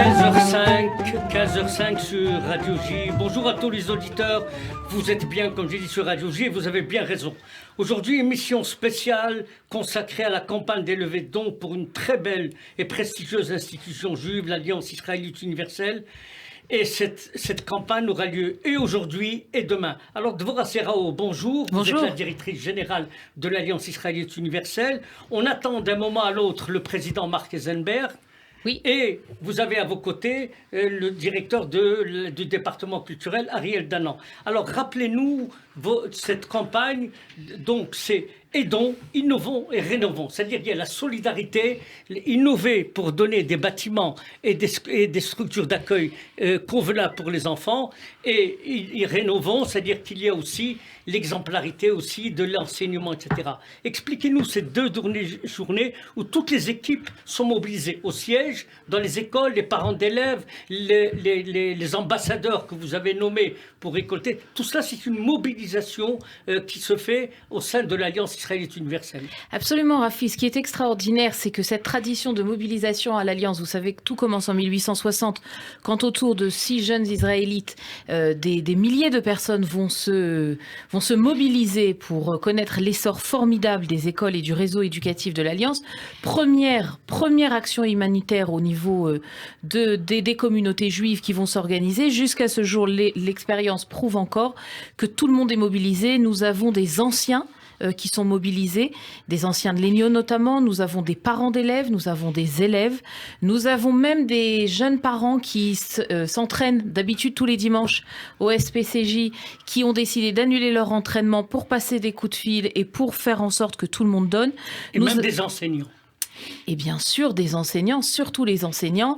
15h05 sur Radio J. Bonjour à tous les auditeurs. Vous êtes bien, comme j'ai dit, sur Radio J et vous avez bien raison. Aujourd'hui, émission spéciale consacrée à la campagne des levées de dons pour une très belle et prestigieuse institution juive, l'Alliance israélite universelle. Et cette campagne aura lieu et aujourd'hui et demain. Alors, Dvorah Serrao, bonjour. Bonjour. Vous êtes la directrice générale de l'Alliance israélite universelle. On attend d'un moment à l'autre le président Mark Eisenberg. Oui. Et vous avez à vos côtés le directeur du département culturel, Ariel Danan. Alors, rappelez-nous cette campagne. Donc, c'est aidons, innovons et rénovons. C'est-à-dire qu'il y a la solidarité, innover pour donner des bâtiments et des structures d'accueil convenables pour les enfants, et rénovons, c'est-à-dire qu'il y a aussi l'exemplarité aussi de l'enseignement, etc. Expliquez-nous ces deux journées où toutes les équipes sont mobilisées au siège, dans les écoles, les parents d'élèves, les ambassadeurs que vous avez nommés pour récolter. Tout cela, c'est une mobilisation qui se fait au sein de l'Alliance israélite universelle. Absolument, Rafi. Ce qui est extraordinaire, c'est que cette tradition de mobilisation à l'Alliance, vous savez que tout commence en 1860, quand autour de 6 jeunes Israélites, des milliers de personnes vont se mobiliser pour connaître l'essor formidable des écoles et du réseau éducatif de l'Alliance. Première action humanitaire au niveau des communautés juives qui vont s'organiser. Jusqu'à ce jour, l'expérience prouve encore que tout le monde est mobilisé. Nous avons des anciens qui sont mobilisés, des anciens de l'ENIO notamment, nous avons des parents d'élèves, nous avons des élèves, nous avons même des jeunes parents qui s'entraînent d'habitude tous les dimanches au SPCJ, qui ont décidé d'annuler leur entraînement pour passer des coups de fil et pour faire en sorte que tout le monde donne. Et même des enseignants. Et bien sûr des enseignants, surtout les enseignants,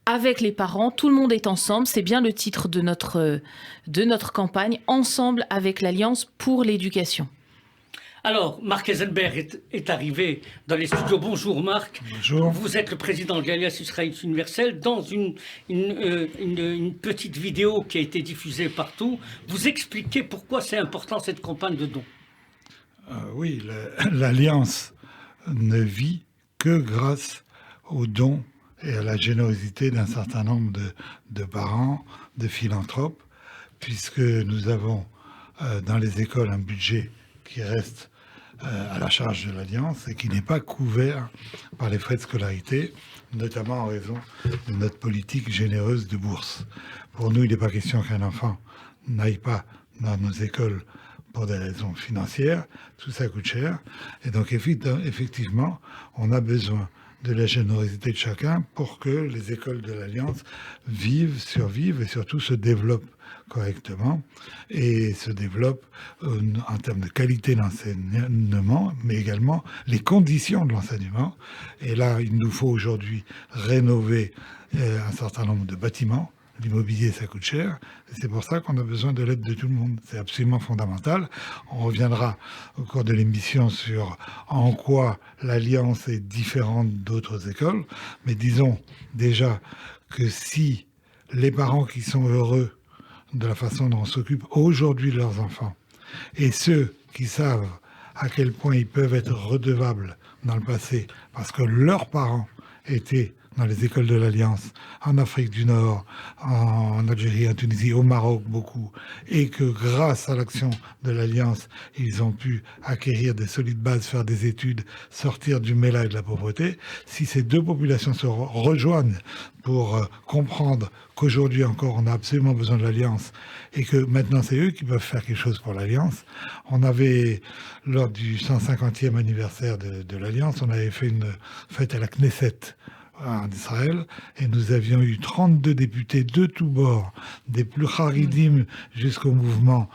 avec les parents, tout le monde est ensemble. C'est bien le titre de notre campagne, Ensemble avec l'Alliance pour l'éducation. Alors, Mark Eisenberg est arrivé dans les studios. Bonjour Marc. Bonjour. Vous êtes le président de l'Alliance israélite universelle. Dans une petite vidéo qui a été diffusée partout, vous expliquez pourquoi c'est important cette campagne de dons. Oui, l'Alliance ne vit que grâce aux dons et à la générosité d'un certain nombre de parents, de philanthropes, puisque nous avons dans les écoles un budget qui reste à la charge de l'Alliance et qui n'est pas couvert par les frais de scolarité, notamment en raison de notre politique généreuse de bourse. Pour nous, il n'est pas question qu'un enfant n'aille pas dans nos écoles pour des raisons financières. Tout ça coûte cher. Et donc, effectivement, on a besoin de la générosité de chacun pour que les écoles de l'Alliance vivent, survivent et surtout se développent correctement et se développent en termes de qualité d'enseignement, mais également les conditions de l'enseignement. Et là, il nous faut aujourd'hui rénover un certain nombre de bâtiments. L'immobilier, ça coûte cher. C'est pour ça qu'on a besoin de l'aide de tout le monde. C'est absolument fondamental. On reviendra au cours de l'émission sur en quoi l'Alliance est différente d'autres écoles. Mais disons déjà que si les parents qui sont heureux de la façon dont on s'occupe aujourd'hui de leurs enfants, et ceux qui savent à quel point ils peuvent être redevables dans le passé, parce que leurs parents étaient dans les écoles de l'Alliance, en Afrique du Nord, en Algérie, en Tunisie, au Maroc beaucoup, et que grâce à l'action de l'Alliance, ils ont pu acquérir des solides bases, faire des études, sortir du méla et de la pauvreté. Si ces deux populations se rejoignent pour comprendre qu'aujourd'hui encore on a absolument besoin de l'Alliance et que maintenant c'est eux qui peuvent faire quelque chose pour l'Alliance. On avait, lors du 150e anniversaire de l'Alliance, on avait fait une fête à la Knesset en Israël, et nous avions eu 32 députés de tous bords, des plus haridim jusqu'au mouvement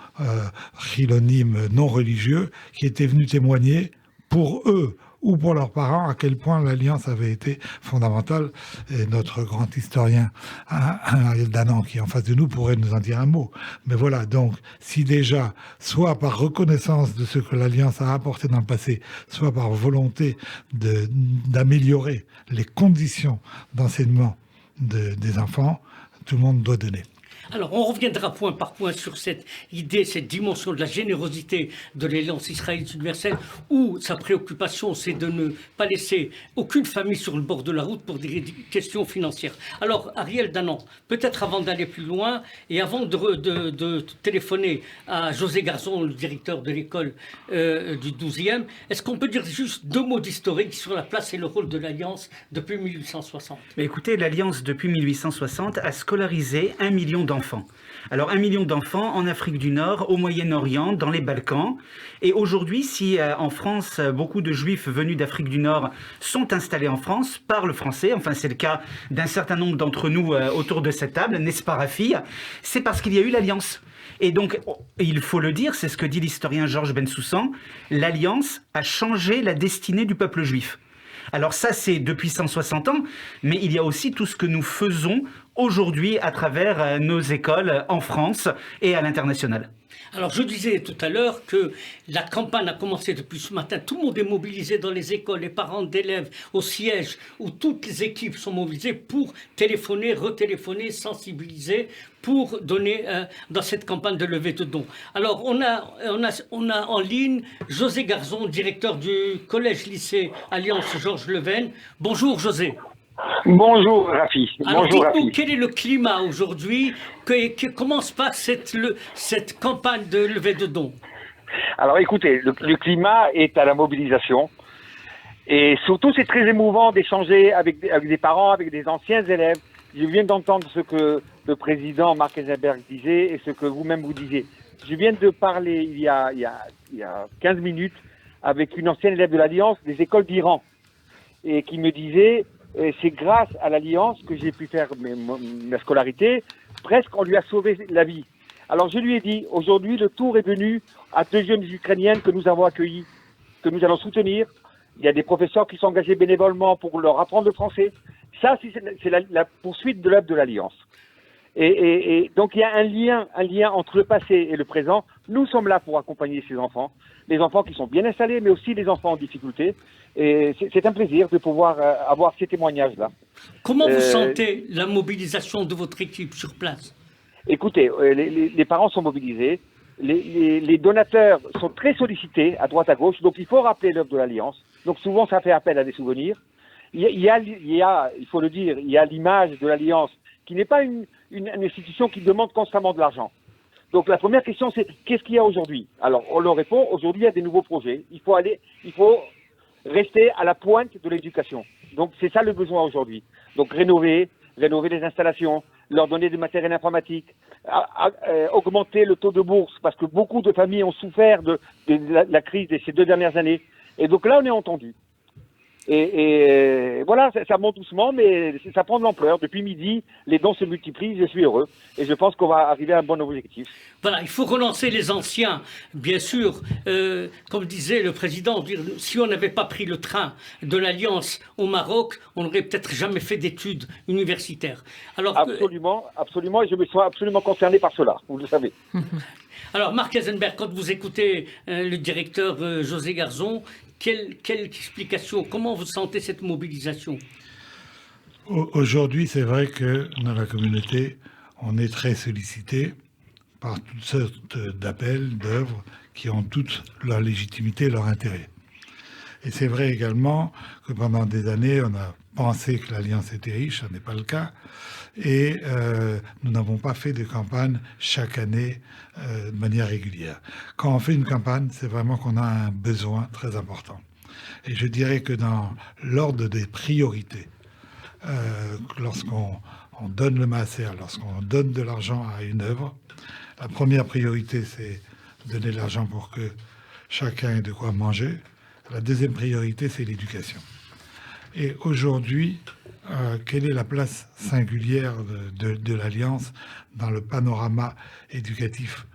chilonim non religieux, qui étaient venus témoigner pour eux ou pour leurs parents à quel point l'Alliance avait été fondamentale. Et notre grand historien, Ariel Danan, qui est en face de nous, pourrait nous en dire un mot. Mais voilà, donc, si déjà, soit par reconnaissance de ce que l'Alliance a apporté dans le passé, soit par volonté d'améliorer les conditions d'enseignement des enfants, tout le monde doit donner. Alors, on reviendra point par point sur cette idée, cette dimension de la générosité de l'Alliance israélite universelle, où sa préoccupation, c'est de ne pas laisser aucune famille sur le bord de la route pour des questions financières. Alors, Ariel Danan, peut-être avant d'aller plus loin, et avant de téléphoner à José Garzon, le directeur de l'école du 12e, est-ce qu'on peut dire juste 2 mots d'historique sur la place et le rôle de l'Alliance depuis 1860? Mais écoutez, l'Alliance, depuis 1860, a scolarisé 1 million d'enfants. Alors 1 million d'enfants en Afrique du Nord, au Moyen-Orient, dans les Balkans. Et aujourd'hui, si en France, beaucoup de Juifs venus d'Afrique du Nord sont installés en France, parlent français, enfin c'est le cas d'un certain nombre d'entre nous autour de cette table, n'est-ce pas Rafi? C'est parce qu'il y a eu l'Alliance. Et donc, il faut le dire, c'est ce que dit l'historien Georges Bensoussan, l'Alliance a changé la destinée du peuple juif. Alors ça, c'est depuis 160 ans, mais il y a aussi tout ce que nous faisons aujourd'hui à travers nos écoles en France et à l'international. Alors, je disais tout à l'heure que la campagne a commencé depuis ce matin. Tout le monde est mobilisé dans les écoles, les parents d'élèves, au siège, où toutes les équipes sont mobilisées pour téléphoner, retéléphoner, sensibiliser, pour donner dans cette campagne de levée de dons. Alors, on a en ligne José Garzon, directeur du collège-lycée Alliance Georges Leven. Bonjour, José. Bonjour Rafi. Alors Bonjour dites-nous, Rafi. quel est le climat aujourd'hui? Comment se passe cette campagne de levée de dons? Alors écoutez, le climat est à la mobilisation et surtout c'est très émouvant d'échanger avec des parents, avec des anciens élèves. Je viens d'entendre ce que le président Mark Eisenberg disait et ce que vous-même vous disiez. Je viens de parler il y a 15 minutes avec une ancienne élève de l'Alliance des écoles d'Iran et qui me disait c'est grâce à l'Alliance que j'ai pu faire ma scolarité. Presque, on lui a sauvé la vie. Alors, je lui ai dit, aujourd'hui, le tour est venu à 2 jeunes Ukrainiennes que nous avons accueillies, que nous allons soutenir. Il y a des professeurs qui sont engagés bénévolement pour leur apprendre le français. Ça, c'est la poursuite de l'œuvre de l'Alliance. Et donc, il y a un lien entre le passé et le présent. Nous sommes là pour accompagner ces enfants, les enfants qui sont bien installés, mais aussi les enfants en difficulté. Et c'est un plaisir de pouvoir avoir ces témoignages-là. Comment vous sentez la mobilisation de votre équipe sur place? Écoutez, les parents sont mobilisés, les donateurs sont très sollicités à droite à gauche, donc il faut rappeler l'œuvre de l'Alliance. Donc souvent, ça fait appel à des souvenirs. Il faut le dire, il y a l'image de l'Alliance qui n'est pas une institution qui demande constamment de l'argent. Donc la première question, c'est qu'est-ce qu'il y a aujourd'hui? Alors on leur répond, aujourd'hui il y a des nouveaux projets. Il faut rester à la pointe de l'éducation. Donc c'est ça le besoin aujourd'hui. Donc rénover les installations, leur donner du matériel informatique, augmenter le taux de bourse, parce que beaucoup de familles ont souffert de la crise de ces 2 dernières années. Et donc là, on est entendu. Et voilà, ça monte doucement, mais ça prend de l'ampleur. Depuis midi, les dons se multiplient, je suis heureux. Et je pense qu'on va arriver à un bon objectif. Voilà, il faut relancer les anciens, bien sûr. Comme disait le président, si on n'avait pas pris le train de l'Alliance au Maroc, on n'aurait peut-être jamais fait d'études universitaires. Alors, absolument, et je me sens absolument concerné par cela, vous le savez. Alors, Mark Eisenberg, quand vous écoutez le directeur José Garzon, quelle explication, comment vous sentez cette mobilisation? Aujourd'hui, c'est vrai que dans la communauté, on est très sollicité par toutes sortes d'appels, d'œuvres qui ont toute leur légitimité, leur intérêt. Et c'est vrai également que pendant des années, on a pensé que l'Alliance était riche, ce n'est pas le cas. Et nous n'avons pas fait de campagne chaque année de manière régulière. Quand on fait une campagne, c'est vraiment qu'on a un besoin très important. Et je dirais que dans l'ordre des priorités, lorsqu'on donne le maaser, lorsqu'on donne de l'argent à une œuvre, la première priorité, c'est donner de l'argent pour que chacun ait de quoi manger. La deuxième priorité, c'est l'éducation. Et aujourd'hui, quelle est la place singulière de l'Alliance dans le panorama éducatif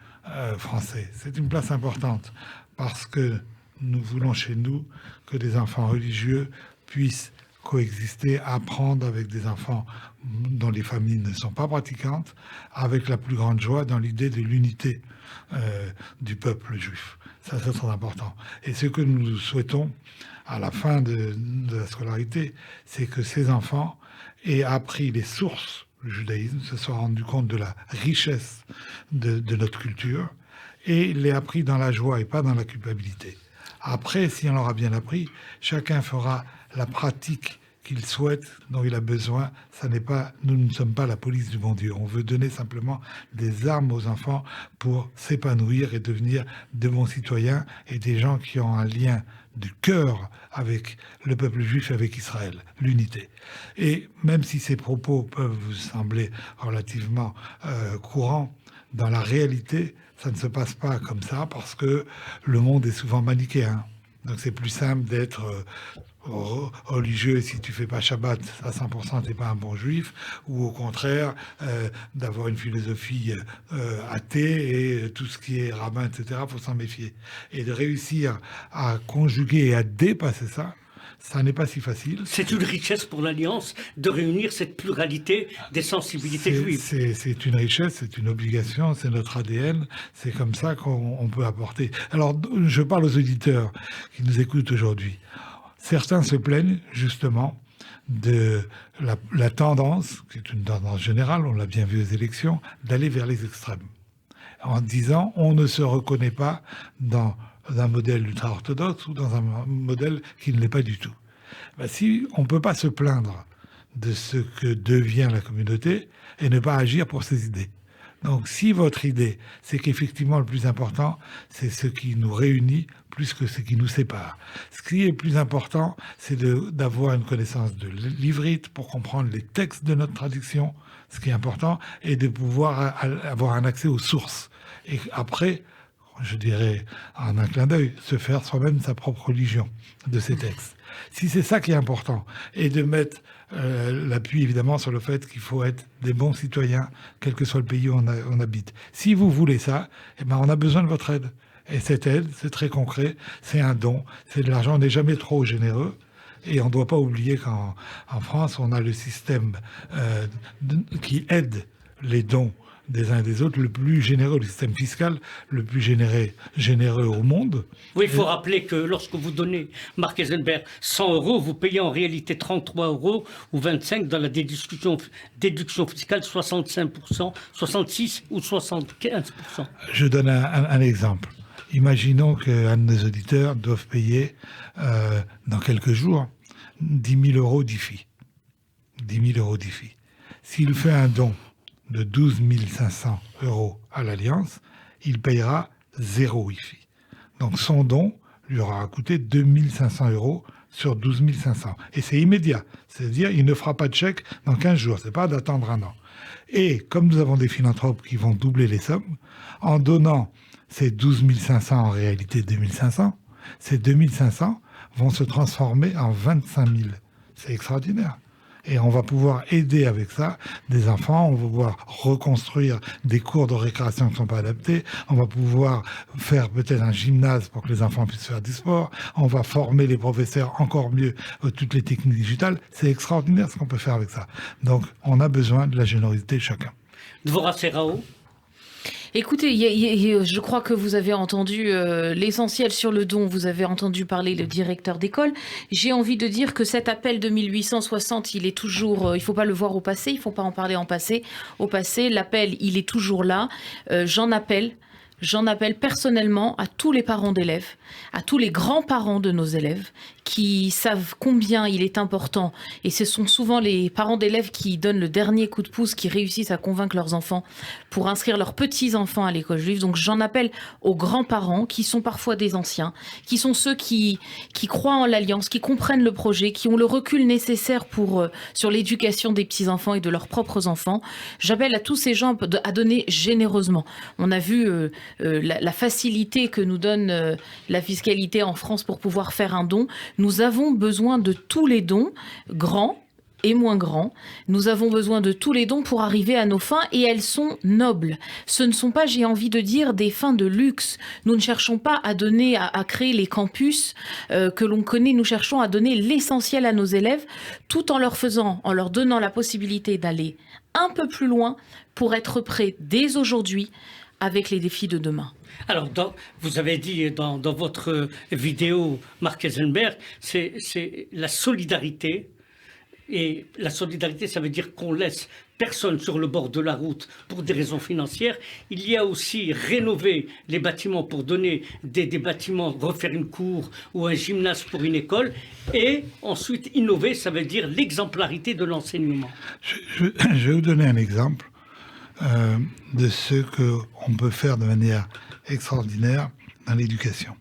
français? C'est une place importante parce que nous voulons chez nous que des enfants religieux puissent coexister, apprendre avec des enfants dont les familles ne sont pas pratiquantes, avec la plus grande joie dans l'idée de l'unité du peuple juif. Ça, c'est très important. Et ce que nous souhaitons à la fin de la scolarité, c'est que ces enfants aient appris les sources le judaïsme, se soit rendu compte de la richesse de notre culture et l'ait appris dans la joie et pas dans la culpabilité. Après, si on l'aura bien appris, chacun fera la pratique qu'il souhaite, dont il a besoin. Nous ne sommes pas la police du bon Dieu. On veut donner simplement des armes aux enfants pour s'épanouir et devenir de bons citoyens et des gens qui ont un lien du cœur avec le peuple juif et avec Israël, l'unité. Et même si ces propos peuvent vous sembler relativement courants, dans la réalité, ça ne se passe pas comme ça parce que le monde est souvent manichéen. Donc c'est plus simple d'être religieux et si tu fais pas Shabbat à 100% t'es pas un bon juif, ou au contraire d'avoir une philosophie athée et tout ce qui est rabbin, etc., faut s'en méfier. Et de réussir à conjuguer et à dépasser ça, ça n'est pas si facile. C'est une richesse pour l'Alliance de réunir cette pluralité des sensibilités juives. C'est une richesse, c'est une obligation, c'est notre ADN, c'est comme ça qu'on peut apporter. Alors, je parle aux auditeurs qui nous écoutent aujourd'hui. Certains se plaignent justement de la tendance, qui est une tendance générale, on l'a bien vu aux élections, d'aller vers les extrêmes. En disant, on ne se reconnaît pas dans un modèle ultra-orthodoxe ou dans un modèle qui ne l'est pas du tout. Ben, si on ne peut pas se plaindre de ce que devient la communauté et ne pas agir pour ses idées. Donc si votre idée, c'est qu'effectivement le plus important, c'est ce qui nous réunit plus que ce qui nous sépare. Ce qui est le plus important, c'est d'avoir une connaissance de l'ivrite pour comprendre les textes de notre traduction, ce qui est important, et de pouvoir avoir un accès aux sources. Et après, je dirais, en un clin d'œil, se faire soi-même sa propre religion de ces textes. Si c'est ça qui est important, et de mettre l'appui évidemment sur le fait qu'il faut être des bons citoyens, quel que soit le pays où on habite. Si vous voulez ça, eh ben on a besoin de votre aide. Et cette aide, c'est très concret, c'est un don, c'est de l'argent, on n'est jamais trop généreux. Et on ne doit pas oublier qu'en France, on a le système qui aide les dons des uns et des autres, le plus généreux, le système fiscal le plus généreux au monde. Oui, il faut rappeler que lorsque vous donnez, Marc Eisenberg, 100 €, vous payez en réalité 33 € ou 25 dans la déduction fiscale, 65%, 66 ou 75%. Je donne un exemple. Imaginons qu'un de nos auditeurs doive payer dans quelques jours 10 000 € d'IFI. 10 000 € d'IFI. S'il fait un don de 12 500 € à l'Alliance, il payera 0 IFI. Donc son don lui aura coûté 2 500 € sur 12 500. Et c'est immédiat. C'est-à-dire il ne fera pas de chèque dans 15 jours. Ce n'est pas d'attendre un an. Et comme nous avons des philanthropes qui vont doubler les sommes, en donnant ces 12 500, en réalité 2 500, ces 2 500 vont se transformer en 25 000. C'est extraordinaire. Et on va pouvoir aider avec ça des enfants, on va pouvoir reconstruire des cours de récréation qui ne sont pas adaptés, on va pouvoir faire peut-être un gymnase pour que les enfants puissent faire du sport, on va former les professeurs encore mieux toutes les techniques digitales. C'est extraordinaire ce qu'on peut faire avec ça. Donc on a besoin de la générosité de chacun. Dvorah Serrao. Écoutez, je crois que vous avez entendu l'essentiel sur le don, vous avez entendu parler le directeur d'école. J'ai envie de dire que cet appel de 1860, il est toujours, il ne faut pas le voir au passé, il ne faut pas en parler en passé. Au passé, l'appel, il est toujours là. J'en appelle personnellement à tous les parents d'élèves, à tous les grands-parents de nos élèves qui savent combien il est important. Et ce sont souvent les parents d'élèves qui donnent le dernier coup de pouce, qui réussissent à convaincre leurs enfants pour inscrire leurs petits-enfants à l'école juive. Donc j'en appelle aux grands-parents qui sont parfois des anciens, qui sont ceux qui croient en l'Alliance, qui comprennent le projet, qui ont le recul nécessaire sur l'éducation des petits-enfants et de leurs propres enfants. J'appelle à tous ces gens à donner généreusement. On a vu la facilité que nous donne la fiscalité en France pour pouvoir faire un don. Nous avons besoin de tous les dons, grands et moins grands. Nous avons besoin de tous les dons pour arriver à nos fins et elles sont nobles. Ce ne sont pas, j'ai envie de dire, des fins de luxe. Nous ne cherchons pas à donner, à créer les campus que l'on connaît. Nous cherchons à donner l'essentiel à nos élèves tout en leur donnant la possibilité d'aller un peu plus loin pour être prêts dès aujourd'hui avec les défis de demain. Alors, vous avez dit dans votre vidéo, Marc Eisenberg, c'est la solidarité et la solidarité, ça veut dire qu'on laisse personne sur le bord de la route pour des raisons financières. Il y a aussi rénover les bâtiments pour donner des bâtiments, refaire une cour ou un gymnase pour une école. Et ensuite, innover, ça veut dire l'exemplarité de l'enseignement. Je vais vous donner un exemple de ce qu'on peut faire de manière extraordinaire dans l'éducation.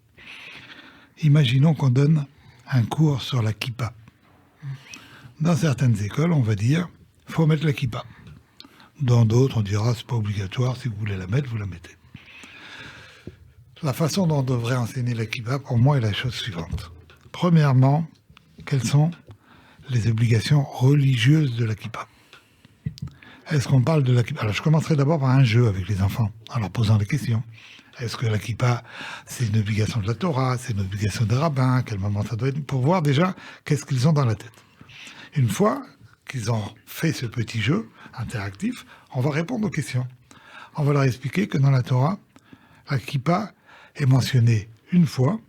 Imaginons qu'on donne un cours sur la kippa. Dans certaines écoles, on va dire il faut mettre la kippa. Dans d'autres, on dira c'est pas obligatoire, si vous voulez la mettre, vous la mettez. La façon dont on devrait enseigner la kippa, pour moi, est la chose suivante. Premièrement, quelles sont les obligations religieuses de la kippa? Est-ce qu'on parle de la kippa? Alors, je commencerai d'abord par un jeu avec les enfants, en leur posant des questions. Est-ce que la kippa, c'est une obligation de la Torah, c'est une obligation des rabbins, à quel moment ça doit être, pour voir déjà qu'est-ce qu'ils ont dans la tête. Une fois qu'ils ont fait ce petit jeu interactif, on va répondre aux questions. On va leur expliquer que dans la Torah, la kippa est mentionnée une fois,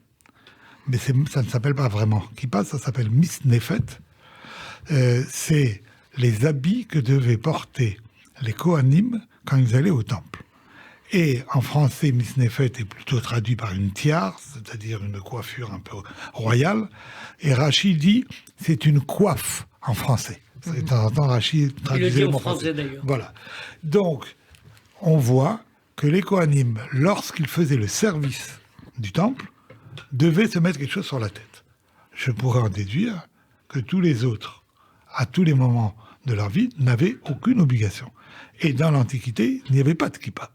mais ça ne s'appelle pas vraiment kippa, ça s'appelle misnefet. C'est les habits que devaient porter les Kohanim quand ils allaient au temple. Et en français, misnefet est plutôt traduit par une tiare, c'est-à-dire une coiffure un peu royale. Et Rachid dit c'est une coiffe en français. De temps en temps, Rachid traduisait le mot français. D'ailleurs. Voilà. Donc, on voit que les Kohanim, lorsqu'ils faisaient le service du temple, devaient se mettre quelque chose sur la tête. Je pourrais en déduire que tous les autres, à tous les moments de leur vie, n'avaient aucune obligation. Et dans l'Antiquité, il n'y avait pas de kippa.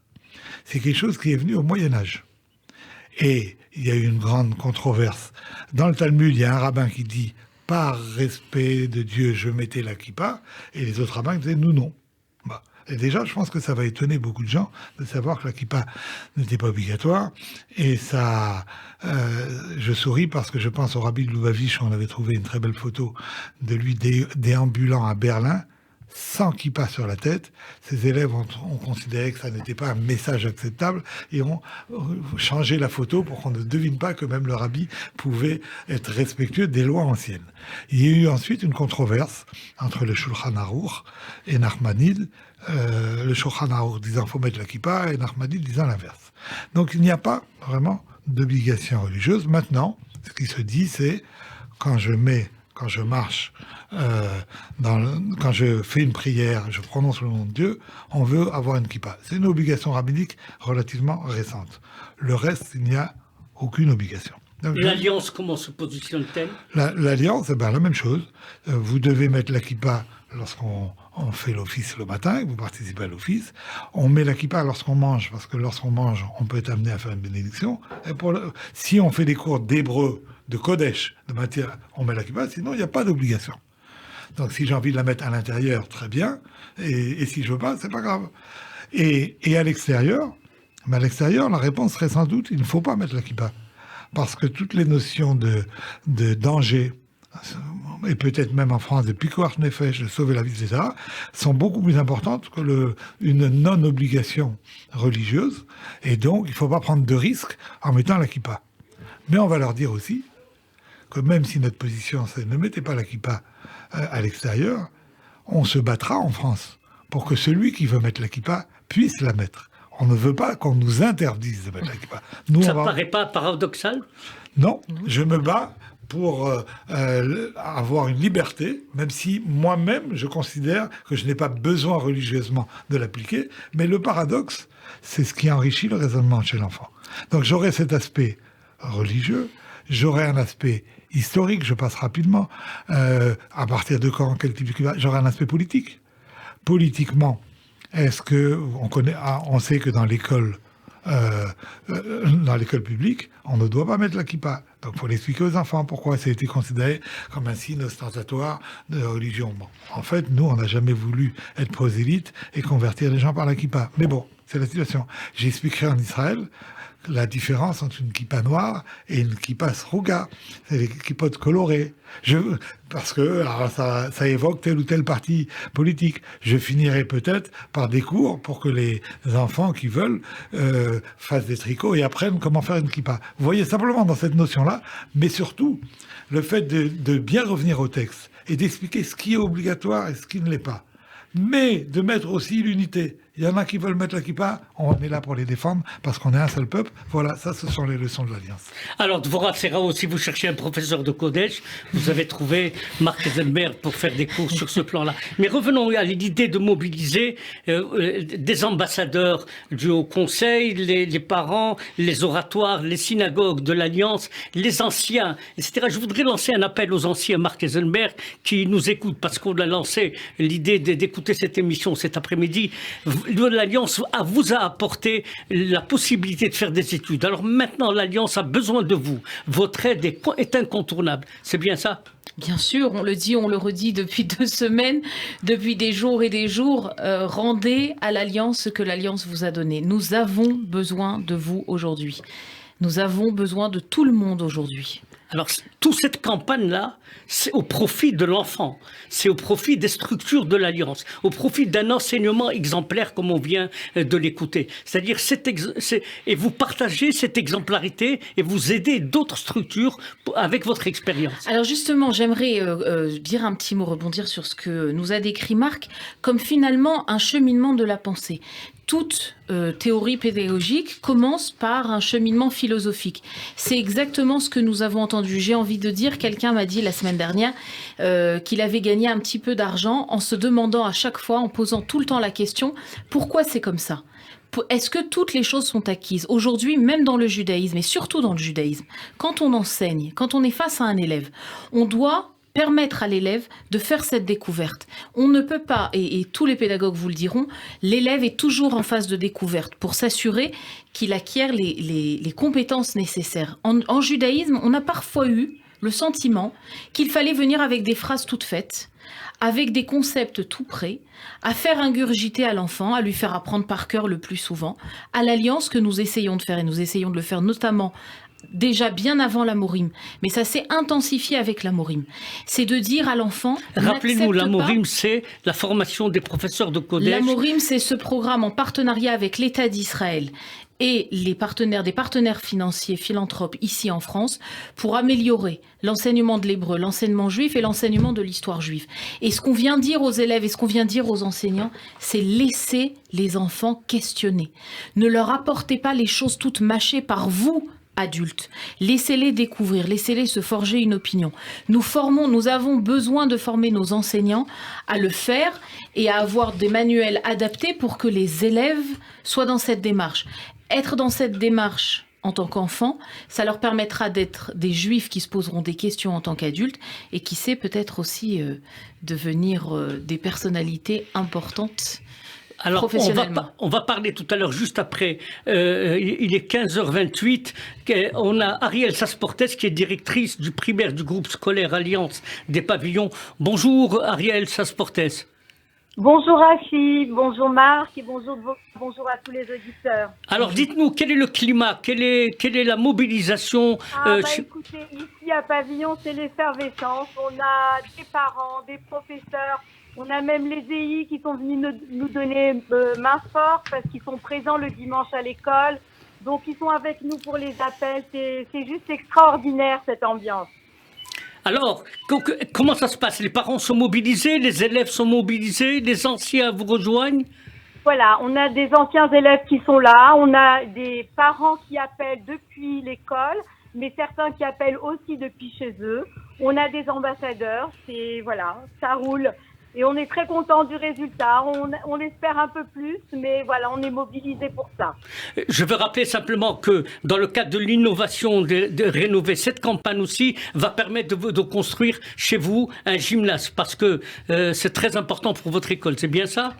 C'est quelque chose qui est venu au Moyen-Âge. Et il y a eu une grande controverse. Dans le Talmud, il y a un rabbin qui dit « par respect de Dieu, je mettais la kippa », et les autres rabbins disaient « nous, non ». Bah. Et déjà, je pense que ça va étonner beaucoup de gens de savoir que la kippa n'était pas obligatoire. Et ça, je souris parce que je pense au rabbi de Lubavitch, on avait trouvé une très belle photo de lui déambulant à Berlin, sans kippa sur la tête. Ses élèves ont considéré que ça n'était pas un message acceptable et ont changé la photo pour qu'on ne devine pas que même le rabbi pouvait être respectueux des lois anciennes. Il y a eu ensuite une controverse entre le Shulchan Aruch et Nachmanide, le Shulchan Aruch disant qu'il faut mettre la kippa et Nachmanide disant l'inverse. Donc il n'y a pas vraiment d'obligation religieuse. Maintenant, ce qui se dit, c'est quand je marche, quand je fais une prière, je prononce le nom de Dieu, on veut avoir une kippa. C'est une obligation rabbinique relativement récente. Le reste, il n'y a aucune obligation. L'Alliance, comment se positionne-t-elle? L'Alliance, la même chose. Vous devez mettre la kippa lorsqu'on fait l'office le matin, vous participez à l'office. On met la kippa lorsqu'on mange, parce que lorsqu'on mange, on peut être amené à faire une bénédiction. Et si on fait des cours d'hébreu, de Kodesh, de matière, on met la kippa, sinon il n'y a pas d'obligation. Donc si j'ai envie de la mettre à l'intérieur, très bien, et si je veux pas, c'est pas grave. Et à l'extérieur, mais à l'extérieur, la réponse serait sans doute, il ne faut pas mettre la kippa. Parce que toutes les notions de danger, et peut-être même en France de pikuach nefesh, de sauver la vie, etc., sont beaucoup plus importantes que une non-obligation religieuse, et donc il ne faut pas prendre de risques en mettant la kippa. Mais on va leur dire aussi que même si notre position c'est ne mettez pas la kippa à l'extérieur, on se battra en France pour que celui qui veut mettre la kippa puisse la mettre. On ne veut pas qu'on nous interdise de mettre la kippa. Ça ne paraît pas paradoxal? Non, je me bats pour avoir une liberté, même si moi-même je considère que je n'ai pas besoin religieusement de l'appliquer, mais le paradoxe, c'est ce qui enrichit le raisonnement chez l'enfant. Donc j'aurai cet aspect religieux, j'aurai un aspect historique, je passe rapidement, à partir de quand, quel type de... J'aurai un aspect politique. Politiquement, est-ce que on sait que dans l'école publique, on ne doit pas mettre la kippa. Donc il faut l'expliquer aux enfants pourquoi ça a été considéré comme un signe ostentatoire de religion. Bon, en fait, nous, on n'a jamais voulu être prosélytes et convertir les gens par la kippa. Mais bon, c'est la situation. J'expliquerai en Israël la différence entre une kippa noire et une kippa sruga. C'est les kippotes colorées. Parce que alors ça évoque tel ou tel parti politique. Je finirai peut-être par des cours pour que les enfants qui veulent fassent des tricots et apprennent comment faire une kippa. Vous voyez, simplement dans cette notion-là, mais surtout le fait de bien revenir au texte et d'expliquer ce qui est obligatoire et ce qui ne l'est pas. Mais de mettre aussi l'unité. Il y en a qui veulent mettre la kippa, on est là pour les défendre parce qu'on est un seul peuple. Voilà, ça, ce sont les leçons de l'Alliance. Alors, Dvorah Serrao, si vous cherchez un professeur de Kodesh, vous avez trouvé Marc Eisenberg pour faire des cours sur ce plan-là. Mais revenons à l'idée de mobiliser des ambassadeurs du Haut Conseil, les parents, les oratoires, les synagogues de l'Alliance, les anciens, etc. Je voudrais lancer un appel aux anciens, Marc Eisenberg, qui nous écoutent, parce qu'on a lancé l'idée d'écouter cette émission cet après-midi. L'Alliance vous a apporté la possibilité de faire des études. Alors maintenant, l'Alliance a besoin de vous. Votre aide est incontournable. C'est bien ça ? Bien sûr, on le dit, on le redit depuis 2 semaines, depuis des jours et des jours. Rendez à l'Alliance ce que l'Alliance vous a donné. Nous avons besoin de vous aujourd'hui. Nous avons besoin de tout le monde aujourd'hui. Alors, toute cette campagne-là, c'est au profit de l'enfant, c'est au profit des structures de l'Alliance, au profit d'un enseignement exemplaire comme on vient de l'écouter. C'est-à-dire, et vous partagez cette exemplarité et vous aidez d'autres structures avec votre expérience. Alors justement, j'aimerais dire un petit mot, rebondir sur ce que nous a décrit Marc, comme finalement un cheminement de la pensée. Toute théorie pédagogique commence par un cheminement philosophique. C'est exactement ce que nous avons entendu. J'ai envie de dire, quelqu'un m'a dit la semaine dernière qu'il avait gagné un petit peu d'argent en se demandant à chaque fois, en posant tout le temps la question, pourquoi c'est comme ça ? Est-ce que toutes les choses sont acquises ? Aujourd'hui, même dans le judaïsme, et surtout dans le judaïsme, quand on enseigne, quand on est face à un élève, on doit permettre à l'élève de faire cette découverte. On ne peut pas, et tous les pédagogues vous le diront, l'élève est toujours en phase de découverte pour s'assurer qu'il acquiert les compétences nécessaires. En judaïsme, on a parfois eu le sentiment qu'il fallait venir avec des phrases toutes faites, avec des concepts tout prêts, à faire ingurgiter à l'enfant, à lui faire apprendre par cœur le plus souvent. À l'Alliance, que nous essayons de faire, et nous essayons de le faire notamment déjà bien avant la Morim, mais ça s'est intensifié avec la Morim. C'est de dire à l'enfant... Rappelez-nous, la Morim, c'est la formation des professeurs de Kodesh. La Morim, c'est ce programme en partenariat avec l'État d'Israël et des partenaires financiers philanthropes ici en France pour améliorer l'enseignement de l'hébreu, l'enseignement juif et l'enseignement de l'histoire juive. Et ce qu'on vient dire aux élèves et ce qu'on vient dire aux enseignants, c'est laisser les enfants questionner. Ne leur apportez pas les choses toutes mâchées par vous, adultes. Laissez-les découvrir, laissez-les se forger une opinion. Nous avons besoin de former nos enseignants à le faire et à avoir des manuels adaptés pour que les élèves soient dans cette démarche. Être dans cette démarche en tant qu'enfant, ça leur permettra d'être des juifs qui se poseront des questions en tant qu'adultes et qui sait peut-être aussi devenir des personnalités importantes. Alors, on va parler tout à l'heure, juste après, il est 15h28, on a Ariel Sasportes qui est directrice du primaire du groupe scolaire Alliance des Pavillons. Bonjour Ariel Sasportes. Bonjour Rachid, bonjour Marc et bonjour à tous les auditeurs. Alors dites-nous, quel est le climat, quelle est la mobilisation Écoutez, ici à Pavillon, c'est l'effervescence, on a des parents, des professeurs, on a même les EI qui sont venus nous donner main forte parce qu'ils sont présents le dimanche à l'école. Donc ils sont avec nous pour les appels. C'est juste extraordinaire cette ambiance. Alors, comment ça se passe? Les parents sont mobilisés, les élèves sont mobilisés, les anciens vous rejoignent? Voilà, on a des anciens élèves qui sont là, on a des parents qui appellent depuis l'école, mais certains qui appellent aussi depuis chez eux. On a des ambassadeurs, voilà, ça roule. Et on est très content du résultat. On espère un peu plus, mais voilà, on est mobilisés pour ça. Je veux rappeler simplement que dans le cadre de l'innovation de rénover cette campagne aussi, va permettre de construire chez vous un gymnase, parce que c'est très important pour votre école. C'est bien ça?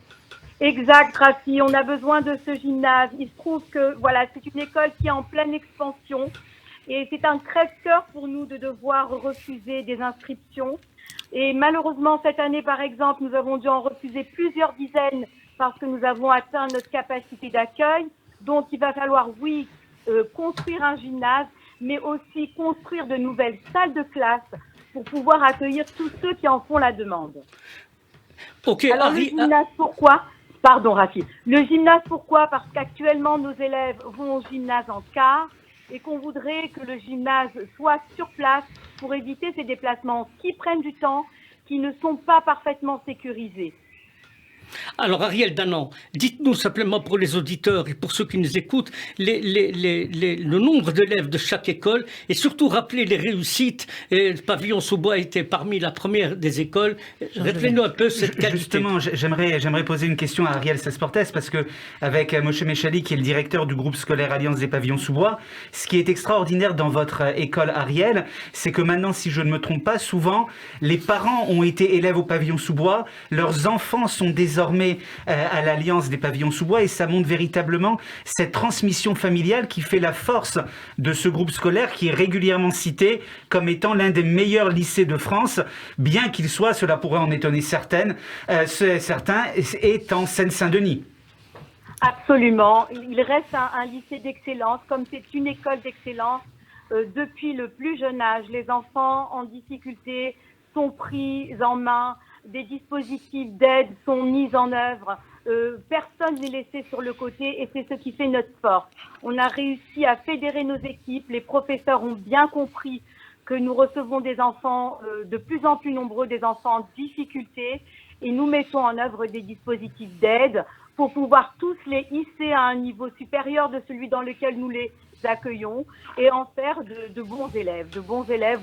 Exact, Rafi. On a besoin de ce gymnase. Il se trouve que voilà, c'est une école qui est en pleine expansion. Et c'est un crève-cœur pour nous de devoir refuser des inscriptions. Et malheureusement, cette année, par exemple, nous avons dû en refuser plusieurs dizaines parce que nous avons atteint notre capacité d'accueil. Donc, il va falloir, oui, construire un gymnase, mais aussi construire de nouvelles salles de classe pour pouvoir accueillir tous ceux qui en font la demande. Ok, Alors le gymnase, pourquoi? Pardon Rafi. Le gymnase, pourquoi? Parce qu'actuellement nos élèves vont au gymnase en car et qu'on voudrait que le gymnase soit sur place pour éviter ces déplacements qui prennent du temps, qui ne sont pas parfaitement sécurisés. Alors Ariel Danan, dites-nous simplement pour les auditeurs et pour ceux qui nous écoutent le nombre d'élèves de chaque école et surtout rappeler les réussites. Et le pavillon sous-bois était parmi la première des écoles. Rappelez-nous un peu cette qualité. Justement, j'aimerais poser une question à Ariel Sasportes parce que avec Moshe Mechali, qui est le directeur du groupe scolaire Alliance des pavillons sous-bois, ce qui est extraordinaire dans votre école Ariel, c'est que maintenant, si je ne me trompe pas, souvent les parents ont été élèves au pavillon sous-bois, leurs enfants sont désormais à l'Alliance des pavillons sous-bois et ça montre véritablement cette transmission familiale qui fait la force de ce groupe scolaire qui est régulièrement cité comme étant l'un des meilleurs lycées de France, bien qu'il soit, cela pourrait en étonner certains, est en Seine-Saint-Denis. Absolument. Il reste un lycée d'excellence, comme c'est une école d'excellence. Depuis le plus jeune âge, les enfants en difficulté sont pris en main, des dispositifs d'aide sont mis en œuvre, personne n'est laissé sur le côté et c'est ce qui fait notre force. On a réussi à fédérer nos équipes, les professeurs ont bien compris que nous recevons des enfants de plus en plus nombreux, des enfants en difficulté et nous mettons en œuvre des dispositifs d'aide pour pouvoir tous les hisser à un niveau supérieur de celui dans lequel nous les accueillons et en faire de bons élèves,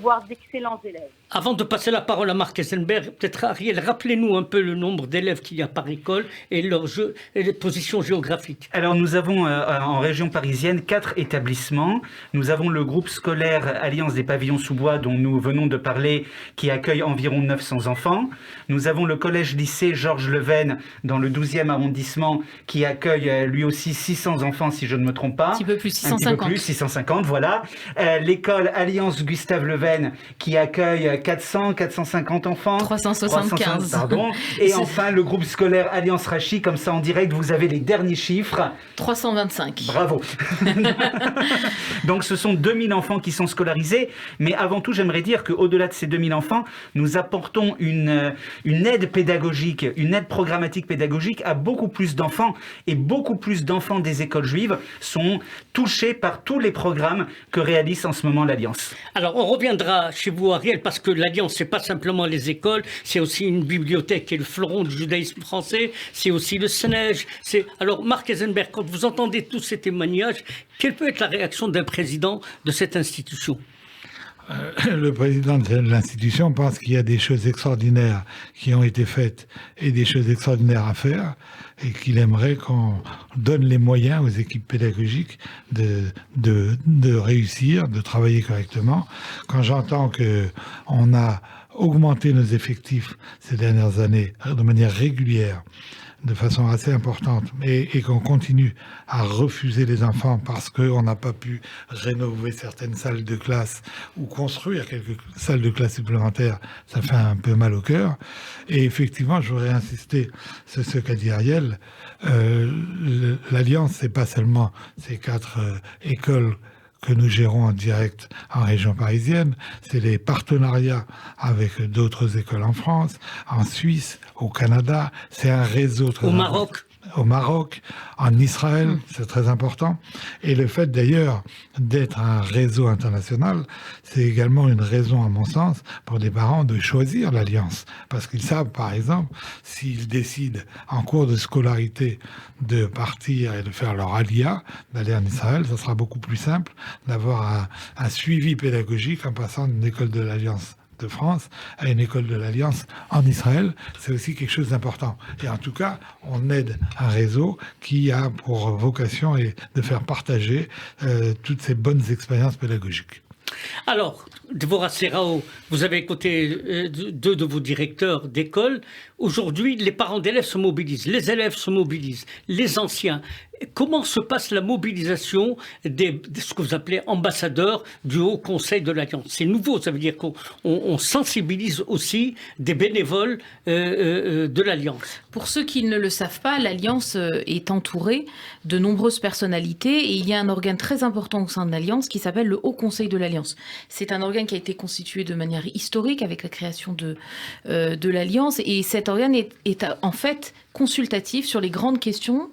voire d'excellents élèves. Avant de passer la parole à Marc Eisenberg, peut-être Ariel, rappelez-nous un peu le nombre d'élèves qu'il y a par école et leur et les positions géographiques. Alors nous avons en région parisienne 4 établissements. Nous avons le groupe scolaire Alliance des pavillons sous-bois dont nous venons de parler qui accueille environ 900 enfants. Nous avons le collège-lycée Georges Leven dans le 12e arrondissement qui accueille lui aussi 600 enfants si je ne me trompe pas. Un petit peu plus, 650. Un petit peu plus, 650, voilà. L'école Alliance Gustave Leven qui accueille 450 enfants. 375. Pardon. Et enfin, le groupe scolaire Alliance Rachi, comme ça en direct, vous avez les derniers chiffres. 325. Bravo. Donc, ce sont 2000 enfants qui sont scolarisés. Mais avant tout, j'aimerais dire qu'au-delà de ces 2000 enfants, nous apportons une aide pédagogique, une aide programmatique pédagogique à beaucoup plus d'enfants. Et beaucoup plus d'enfants des écoles juives sont touchés par tous les programmes que réalise en ce moment l'Alliance. Alors, on reviendra chez vous, Ariel, parce que l'Alliance, c'est pas simplement les écoles, c'est aussi une bibliothèque qui est le fleuron du judaïsme français, c'est aussi le SNEJ. Alors, Marc Eisenberg, quand vous entendez tous ces témoignages, quelle peut être la réaction d'un président de cette institution ? Le président de l'institution pense qu'il y a des choses extraordinaires qui ont été faites et des choses extraordinaires à faire et qu'il aimerait qu'on donne les moyens aux équipes pédagogiques de réussir, de travailler correctement. Quand j'entends qu'on a augmenté nos effectifs ces dernières années de manière régulière, de façon assez importante, et qu'on continue à refuser les enfants parce qu'on n'a pas pu rénover certaines salles de classe ou construire quelques salles de classe supplémentaires, ça fait un peu mal au cœur. Et effectivement, je voudrais insister sur ce qu'a dit Ariel. L'Alliance, c'est pas seulement ces 4 écoles que nous gérons en direct en région parisienne, c'est les partenariats avec d'autres écoles en France, en Suisse, au Canada, c'est un réseau très important. Au Maroc, en Israël, c'est très important. Et le fait d'ailleurs d'être un réseau international, c'est également une raison, à mon sens, pour des parents de choisir l'Alliance. Parce qu'ils savent, par exemple, s'ils décident en cours de scolarité de partir et de faire leur alia, d'aller en Israël, ça sera beaucoup plus simple d'avoir un suivi pédagogique en passant d'une école de l'Alliance de France à une école de l'Alliance en Israël, c'est aussi quelque chose d'important. Et en tout cas, on aide un réseau qui a pour vocation de faire partager toutes ces bonnes expériences pédagogiques. Alors, Dvorah Serrao, vous avez écouté 2 de vos directeurs d'école. Aujourd'hui, les parents d'élèves se mobilisent, les élèves se mobilisent, les anciens. comment se passe la mobilisation de ce que vous appelez ambassadeurs du Haut Conseil de l'Alliance? C'est nouveau, ça veut dire qu'on sensibilise aussi des bénévoles de l'Alliance. Pour ceux qui ne le savent pas, l'Alliance est entourée de nombreuses personnalités et il y a un organe très important au sein de l'Alliance qui s'appelle le Haut Conseil de l'Alliance. C'est un organe qui a été constitué de manière historique avec la création de l'Alliance et cet organe est en fait consultatif sur les grandes questions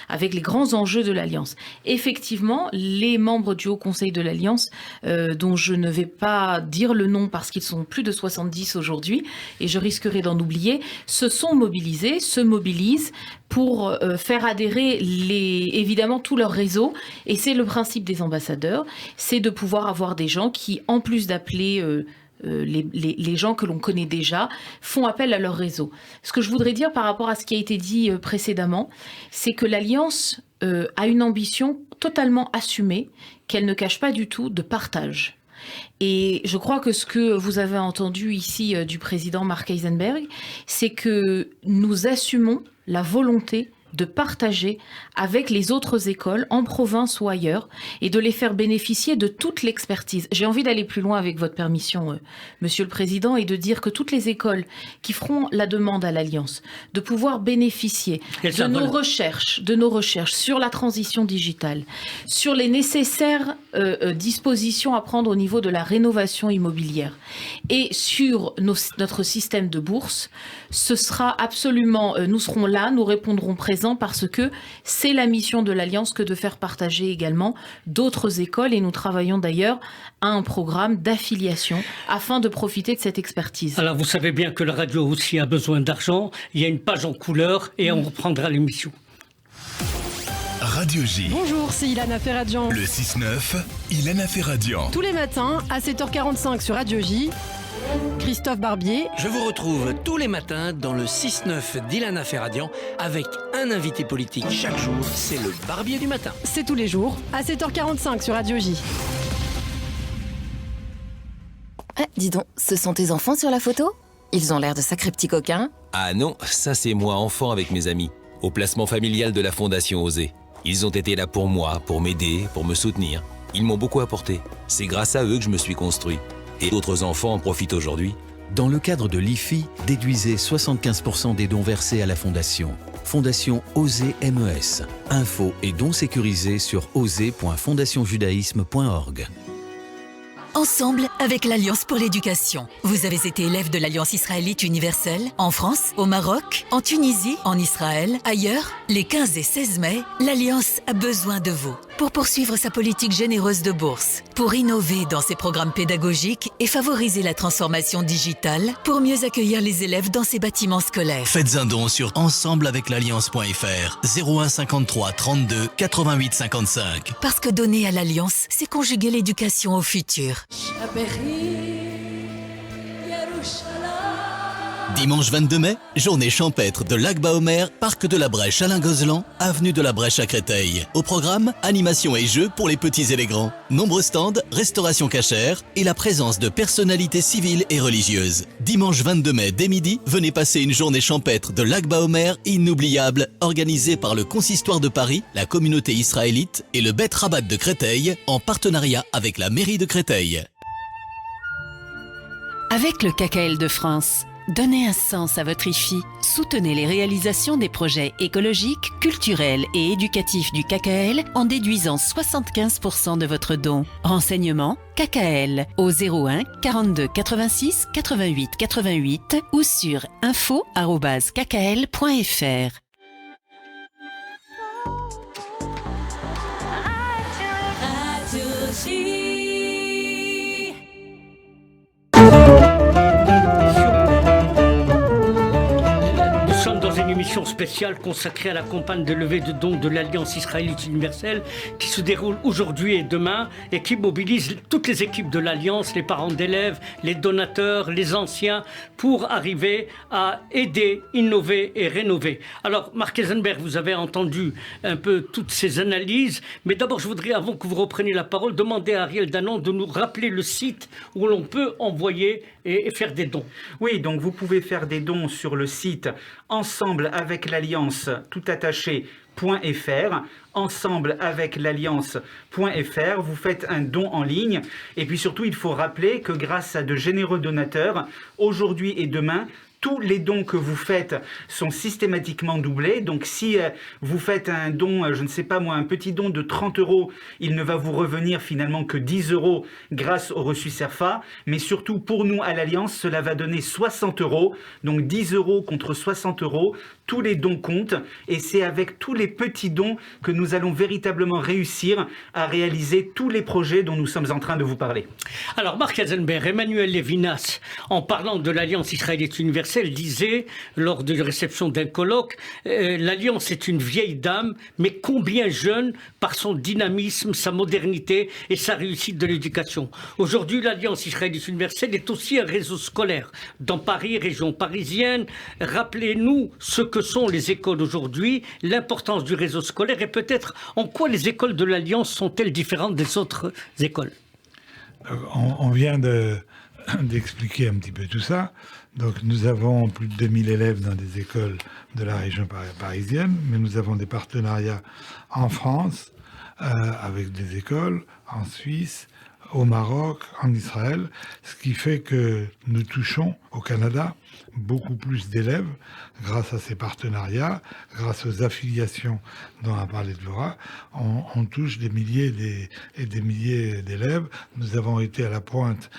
avec les grands enjeux de l'Alliance. Effectivement, les membres du Haut Conseil de l'Alliance, dont je ne vais pas dire le nom parce qu'ils sont plus de 70 aujourd'hui, et je risquerais d'en oublier, se mobilisent pour faire adhérer évidemment tout leur réseau. Et c'est le principe des ambassadeurs, c'est de pouvoir avoir des gens qui, en plus d'appeler les gens que l'on connaît déjà, font appel à leur réseau. Ce que je voudrais dire par rapport à ce qui a été dit précédemment, c'est que l'Alliance a une ambition totalement assumée, qu'elle ne cache pas du tout, de partage. Et je crois que ce que vous avez entendu ici du président Marc Eisenberg, c'est que nous assumons la volonté de partager avec les autres écoles en province ou ailleurs et de les faire bénéficier de toute l'expertise. J'ai envie d'aller plus loin avec votre permission, Monsieur le Président, et de dire que toutes les écoles qui feront la demande à l'Alliance de pouvoir bénéficier de nos recherches sur la transition digitale, sur les nécessaires dispositions à prendre au niveau de la rénovation immobilière et sur notre système de bourse, ce sera absolument, nous serons là, nous répondrons présents parce que c'est la mission de l'Alliance que de faire partager également d'autres écoles et nous travaillons d'ailleurs à un programme d'affiliation afin de profiter de cette expertise. Alors vous savez bien que la radio aussi a besoin d'argent, il y a une page en couleur et on reprendra l'émission. Radio J. Bonjour, c'est Ilana Ferradian. Le 6-9, Ilana Ferradian. Tous les matins à 7h45 sur Radio J. Christophe Barbier. Je vous retrouve tous les matins dans le 6-9 d'Ilana Ferradian avec un invité politique chaque jour. C'est le Barbier du matin. C'est tous les jours à 7h45 sur Radio J. Ah, dis donc, ce sont tes enfants sur la photo? Ils ont l'air de sacrés petits coquins. Ah non, ça c'est moi enfant avec mes amis, au placement familial de la Fondation Osée. Ils ont été là pour moi, pour m'aider, pour me soutenir. Ils m'ont beaucoup apporté. C'est grâce à eux que je me suis construit. Et d'autres enfants en profitent aujourd'hui. Dans le cadre de l'IFI, déduisez 75% des dons versés à la Fondation. Fondation Osée MES. Infos et dons sécurisés sur osée.fondationjudaïsme.org. Ensemble avec l'Alliance pour l'éducation. Vous avez été élève de l'Alliance israélite universelle en France, au Maroc, en Tunisie, en Israël, ailleurs. Les 15 et 16 mai, l'Alliance a besoin de vous pour poursuivre sa politique généreuse de bourse, pour innover dans ses programmes pédagogiques et favoriser la transformation digitale pour mieux accueillir les élèves dans ses bâtiments scolaires. Faites un don sur ensembleaveclalliance.fr 01 53 32 88 55. Parce que donner à l'Alliance, c'est conjuguer l'éducation au futur. Dimanche 22 mai, journée champêtre de Lac Baomer, parc de la Brèche Alain Gozlan, avenue de la Brèche à Créteil. Au programme, animation et jeux pour les petits et les grands. Nombreux stands, restauration cachère et la présence de personnalités civiles et religieuses. Dimanche 22 mai dès midi, venez passer une journée champêtre de Lac Baomer inoubliable, organisée par le Consistoire de Paris, la communauté israélite et le Bet Rabat de Créteil, en partenariat avec la mairie de Créteil. Avec le KKL de France, donnez un sens à votre IFI. Soutenez les réalisations des projets écologiques, culturels et éducatifs du KKL en déduisant 75% de votre don. Renseignements KKL au 01 42 86 88 88 ou sur info@kkl.fr. Une émission spéciale consacrée à la campagne de levée de dons de l'Alliance israélite universelle qui se déroule aujourd'hui et demain et qui mobilise toutes les équipes de l'Alliance, les parents d'élèves, les donateurs, les anciens pour arriver à aider, innover et rénover. Alors Marc Eisenberg, vous avez entendu un peu toutes ces analyses, mais d'abord je voudrais, avant que vous repreniez la parole, demander à Ariel Danon de nous rappeler le site où l'on peut envoyer et faire des dons. Oui, donc vous pouvez faire des dons sur le site Ensemble avec l'Alliance, tout attaché, .fr, ensemble avec l'alliance.fr, vous faites un don en ligne et puis surtout il faut rappeler que grâce à de généreux donateurs, aujourd'hui et demain, tous les dons que vous faites sont systématiquement doublés. Donc si vous faites un don, je ne sais pas moi, un petit don de 30 €, il ne va vous revenir finalement que 10 € grâce au reçu CERFA. Mais surtout pour nous à l'Alliance, cela va donner 60 €. Donc 10 € contre 60 €. Tous les dons comptent et c'est avec tous les petits dons que nous allons véritablement réussir à réaliser tous les projets dont nous sommes en train de vous parler. Alors Marc Heisenberg, Emmanuel Levinas, en parlant de l'Alliance israélite universelle, disait lors de la réception d'un colloque, l'Alliance est une vieille dame, mais combien jeune par son dynamisme, sa modernité et sa réussite de l'éducation. Aujourd'hui, l'Alliance israélite universelle est aussi un réseau scolaire. Dans Paris, région parisienne, rappelez-nous ce que sont les écoles aujourd'hui, l'importance du réseau scolaire et peut-être en quoi les écoles de l'Alliance sont-elles différentes des autres écoles. On vient d'expliquer un petit peu tout ça. Donc nous avons plus de 2000 élèves dans des écoles de la région parisienne, mais nous avons des partenariats en France avec des écoles, en Suisse, au Maroc, en Israël, ce qui fait que nous touchons au Canada beaucoup plus d'élèves grâce à ces partenariats, grâce aux affiliations dont a parlé Laura. On touche des milliers et des milliers d'élèves. Nous avons été à la pointe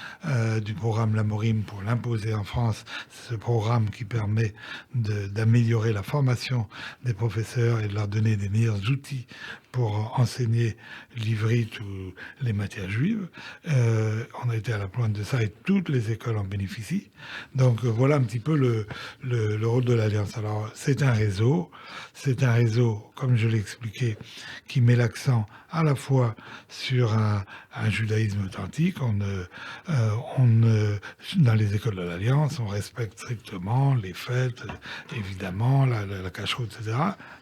du programme Lamorim pour l'imposer en France, ce programme qui permet d'améliorer la formation des professeurs et de leur donner des meilleurs outils pour enseigner l'ivrite ou les matières juives. On a été à la pointe de ça et toutes les écoles en bénéficient. Donc voilà un petit peu le rôle de l'Alliance. Alors c'est un réseau, comme je l'ai expliqué, qui met l'accent à la fois sur un judaïsme authentique. Dans les écoles de l'Alliance, on respecte strictement les fêtes, évidemment, la cacheroute, etc.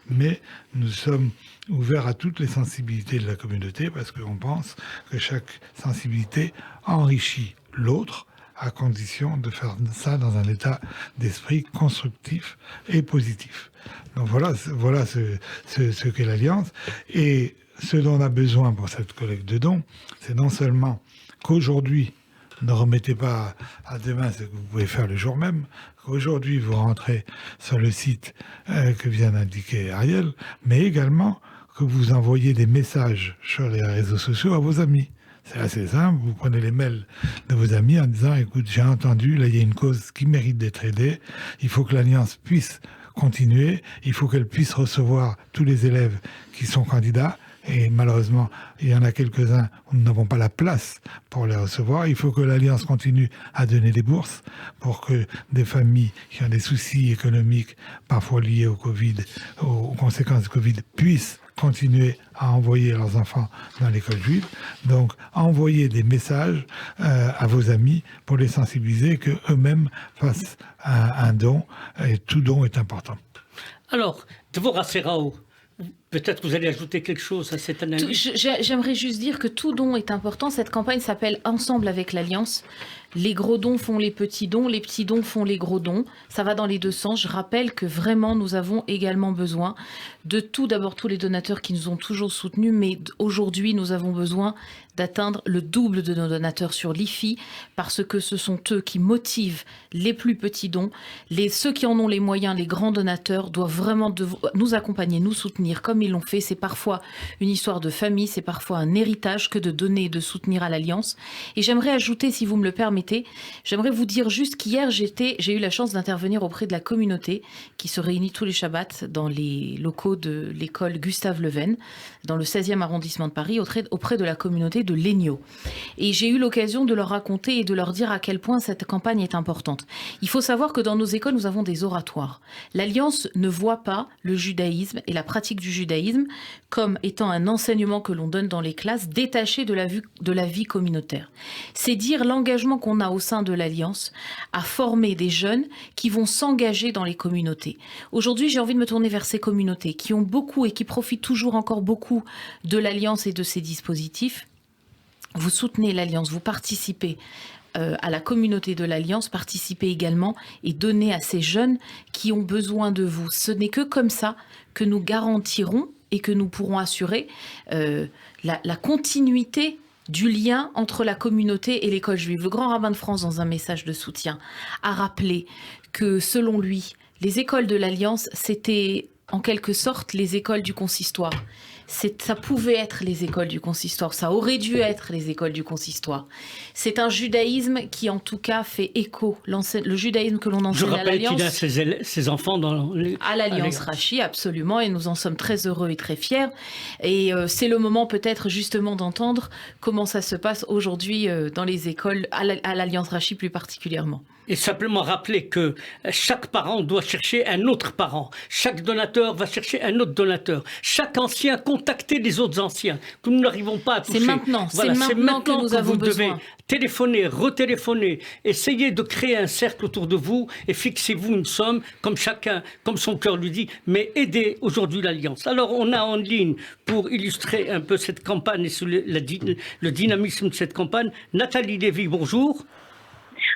Mais nous sommes ouverts à toutes les sensibilités de la communauté parce qu'on pense que chaque sensibilité enrichit l'autre, à condition de faire ça dans un état d'esprit constructif et positif. Donc voilà ce qu'est l'Alliance. Et ce dont on a besoin pour cette collecte de dons, c'est non seulement qu'aujourd'hui, ne remettez pas à demain ce que vous pouvez faire le jour même, qu'aujourd'hui vous rentrez sur le site que vient d'indiquer Ariel, mais également que vous envoyez des messages sur les réseaux sociaux à vos amis. C'est assez simple, vous prenez les mails de vos amis en disant « Écoute, j'ai entendu, là il y a une cause qui mérite d'être aidée, il faut que l'Alliance puisse continuer, il faut qu'elle puisse recevoir tous les élèves qui sont candidats, et malheureusement, il y en a quelques-uns où nous n'avons pas la place pour les recevoir. Il faut que l'Alliance continue à donner des bourses pour que des familles qui ont des soucis économiques, parfois liés au Covid, aux conséquences du Covid, puissent continuer à envoyer leurs enfants dans l'école juive. Donc, envoyer des messages à vos amis pour les sensibiliser qu'eux-mêmes fassent un don, et tout don est important. Alors, Dvorah Serao, peut-être que vous allez ajouter quelque chose à cette analyse. J'aimerais juste dire que tout don est important. Cette campagne s'appelle Ensemble avec l'Alliance. Les gros dons font les petits dons font les gros dons. Ça va dans les deux sens. Je rappelle que vraiment, nous avons également besoin de d'abord tous les donateurs qui nous ont toujours soutenus, mais aujourd'hui, nous avons besoin d'atteindre le double de nos donateurs sur l'IFI, parce que ce sont eux qui motivent les plus petits dons. Ceux qui en ont les moyens, les grands donateurs, doivent vraiment nous accompagner, nous soutenir comme ils l'ont fait. C'est parfois une histoire de famille, c'est parfois un héritage que de donner et de soutenir à l'Alliance. Et j'aimerais ajouter, si vous me le permettez, j'aimerais vous dire juste qu'hier, j'ai eu la chance d'intervenir auprès de la communauté qui se réunit tous les Shabbats dans les locaux de l'école Gustave Leven, dans le 16e arrondissement de Paris, auprès de la communauté de Legno. Et j'ai eu l'occasion de leur raconter et de leur dire à quel point cette campagne est importante. Il faut savoir que dans nos écoles, nous avons des oratoires. L'Alliance ne voit pas le judaïsme et la pratique du judaïsme comme étant un enseignement que l'on donne dans les classes, détaché de la vie communautaire. C'est dire l'engagement qu'on a au sein de l'Alliance à former des jeunes qui vont s'engager dans les communautés. Aujourd'hui, j'ai envie de me tourner vers ces communautés qui ont beaucoup et qui profitent toujours encore beaucoup de l'Alliance et de ses dispositifs. Vous soutenez l'Alliance, vous participez à la communauté de l'Alliance, participez également et donnez à ces jeunes qui ont besoin de vous. Ce n'est que comme ça que nous garantirons et que nous pourrons assurer la continuité du lien entre la communauté et l'école juive. Le grand rabbin de France, dans un message de soutien, a rappelé que, selon lui, les écoles de l'Alliance, c'était en quelque sorte les écoles du consistoire. Ça pouvait être les écoles du consistoire, ça aurait dû être les écoles du consistoire. C'est un judaïsme qui, en tout cas, fait écho. Le judaïsme que l'on enseigne à l'Alliance. Je rappelle qu'il a ses enfants à l'Alliance Rachi, absolument, et nous en sommes très heureux et très fiers. Et c'est le moment peut-être justement d'entendre comment ça se passe aujourd'hui dans les écoles, à l'Alliance Rachi plus particulièrement. Et simplement rappeler que chaque parent doit chercher un autre parent. Chaque donateur va chercher un autre donateur. Chaque ancien contacter les autres anciens que nous n'arrivons pas à toucher. C'est maintenant, voilà, c'est maintenant que nous avons besoin. Devez téléphoner, retéléphoner, essayez de créer un cercle autour de vous et fixez-vous une somme, comme chacun, comme son cœur lui dit, mais aidez aujourd'hui l'Alliance. Alors on a en ligne, pour illustrer un peu cette campagne et le dynamisme de cette campagne, Nathalie Lévy, bonjour.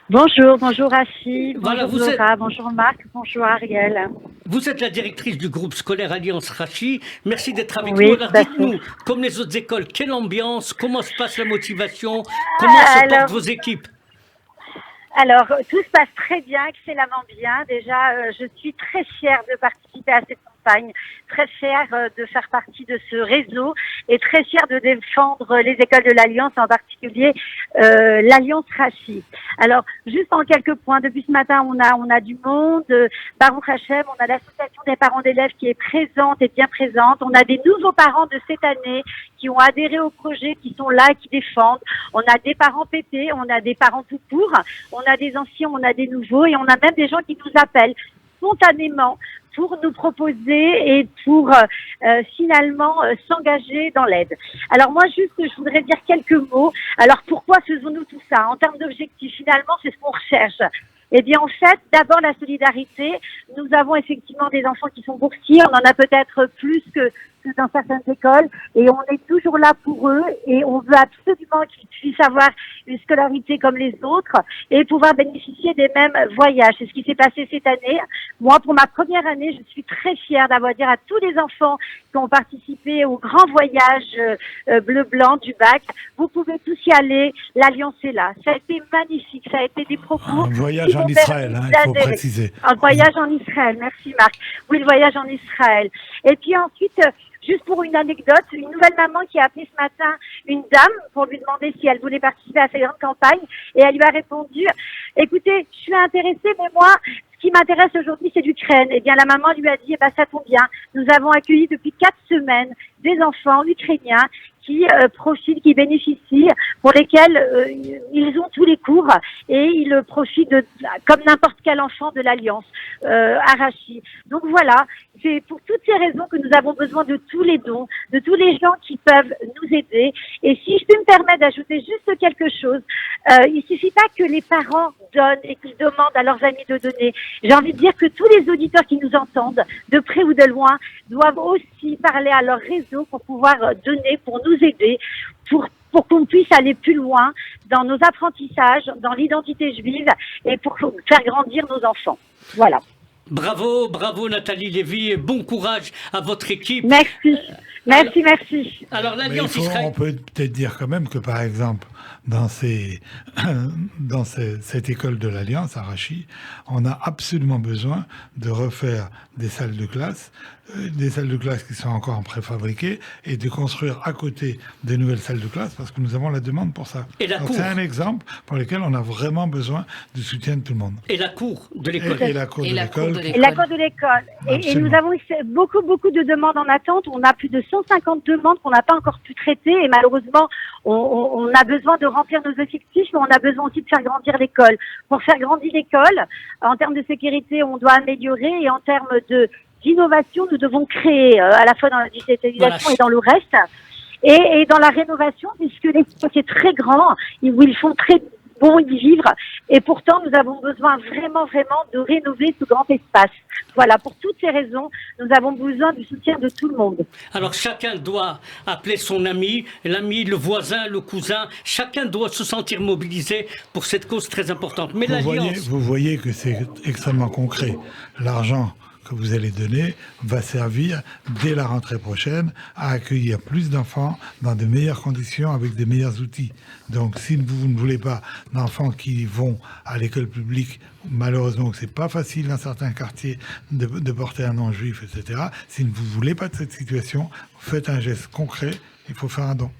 Bonjour Rachid, voilà, bonjour Laura, bonjour Marc, bonjour Ariel. Vous êtes la directrice du groupe scolaire Alliance Rachi. Merci d'être avec nous. Alors dites-nous, comme les autres écoles, quelle ambiance, comment se passe la motivation, comment se portent vos équipes? Alors, tout se passe très bien, excellemment bien. Déjà, je suis très fière de participer à cette campagne, très fière de faire partie de ce réseau et très fière de défendre les écoles de l'Alliance, en particulier l'Alliance Rachi. Alors, juste en quelques points, depuis ce matin, on a du monde. Baruch Hashem, on a l'association des parents d'élèves qui est présente et bien présente. On a des nouveaux parents de cette année qui ont adhéré au projet, qui sont là, qui défendent. On a des parents pétés, on a des parents tout court, on a des anciens, on a des nouveaux et on a même des gens qui nous appellent spontanément pour nous proposer et pour finalement s'engager dans l'aide. Alors moi juste, je voudrais dire quelques mots. Alors pourquoi faisons-nous tout ça? En termes d'objectifs, finalement, c'est ce qu'on recherche. Eh bien, en fait, d'abord la solidarité. Nous avons effectivement des enfants qui sont boursiers. On en a peut-être plus que dans certaines écoles. Et on est toujours là pour eux. Et on veut absolument qu'ils puissent avoir une scolarité comme les autres et pouvoir bénéficier des mêmes voyages. C'est ce qui s'est passé cette année. Moi, pour ma première année, je suis très fière d'avoir dit à tous les enfants qui ont participé au grand voyage bleu-blanc du bac, vous pouvez tous y aller. L'Alliance est là. Ça a été magnifique. Ça a été des propos. Un voyage en Israël, il faut préciser. Un voyage en Israël. Merci Marc. Oui, le voyage en Israël. Et puis ensuite, juste pour une anecdote, une nouvelle maman qui a appelé ce matin une dame pour lui demander si elle voulait participer à cette grande campagne et elle lui a répondu « Écoutez, je suis intéressée, mais moi, ce qui m'intéresse aujourd'hui, c'est l'Ukraine. » Eh bien, la maman lui a dit « Eh bien, ça tombe bien. Nous avons accueilli depuis 4 semaines des enfants ukrainiens qui profitent, qui bénéficient, pour lesquels ils ont tous les cours et ils profitent comme n'importe quel enfant de l'Alliance Rachi. Donc voilà, c'est pour toutes ces raisons que nous avons besoin de tous les dons, de tous les gens qui peuvent nous aider. Et si je peux me permettre d'ajouter juste quelque chose, il suffit pas que les parents donnent et qu'ils demandent à leurs amis de donner. J'ai envie de dire que tous les auditeurs qui nous entendent, de près ou de loin, doivent aussi parler à leur réseau pour pouvoir donner, pour nous aider, pour qu'on puisse aller plus loin dans nos apprentissages, dans l'identité juive et pour faire grandir nos enfants. Voilà. Bravo Nathalie Lévy et bon courage à votre équipe. Merci. Merci. Alors l'Alliance Israël... On peut peut-être dire quand même que par exemple, dans cette école de l'Alliance à Rachi, on a absolument besoin de refaire des salles de classe qui sont encore en préfabriqué et de construire à côté des nouvelles salles de classe parce que nous avons la demande pour ça. Donc c'est un exemple pour lequel on a vraiment besoin du soutien de tout le monde. Et la cour de l'école. Et la cour de l'école. Et la cour de l'école. Et nous avons beaucoup de demandes en attente. On a plus de 150 demandes qu'on n'a pas encore pu traiter et malheureusement on a besoin de remplir nos effectifs, mais on a besoin aussi de faire grandir l'école. Pour faire grandir l'école, en termes de sécurité, on doit améliorer et en termes d'innovation, nous devons créer à la fois dans la digitalisation et dans le reste. Et dans la rénovation, puisque l'espace est très grand, où ils font vont y vivre. Et pourtant, nous avons besoin vraiment de rénover ce grand espace. Voilà, pour toutes ces raisons, nous avons besoin du soutien de tout le monde. Alors chacun doit appeler son ami, l'ami, le voisin, le cousin. Chacun doit se sentir mobilisé pour cette cause très importante. Mais vous voyez que c'est extrêmement concret. L'argent que vous allez donner va servir dès la rentrée prochaine à accueillir plus d'enfants dans de meilleures conditions avec des meilleurs outils. Donc si vous ne voulez pas d'enfants qui vont à l'école publique, malheureusement c'est pas facile dans certains quartiers de porter un nom juif, etc. Si vous ne voulez pas de cette situation, faites un geste concret. Il faut faire un don.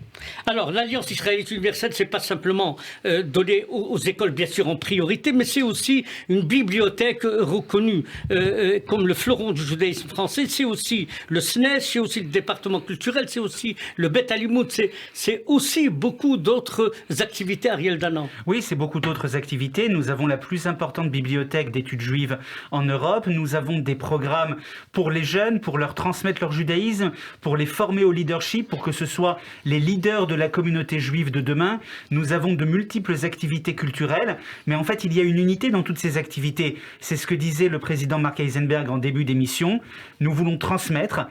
Alors, l'Alliance israélite universelle, c'est pas simplement donner aux écoles, bien sûr, en priorité, mais c'est aussi une bibliothèque reconnue comme le fleuron du judaïsme français. C'est aussi le SNES, c'est aussi le département culturel, c'est aussi le Bet Alimoud, c'est aussi beaucoup d'autres activités, Ariel Danan. Oui, c'est beaucoup d'autres activités. Nous avons la plus importante bibliothèque d'études juives en Europe. Nous avons des programmes pour les jeunes, pour leur transmettre leur judaïsme, pour les former au leadership, pour que ce soit les leaders de la communauté juive de demain. Nous avons de multiples activités culturelles, mais en fait, il y a une unité dans toutes ces activités. C'est ce que disait le président Mark Eisenberg en début d'émission. Nous voulons transmettre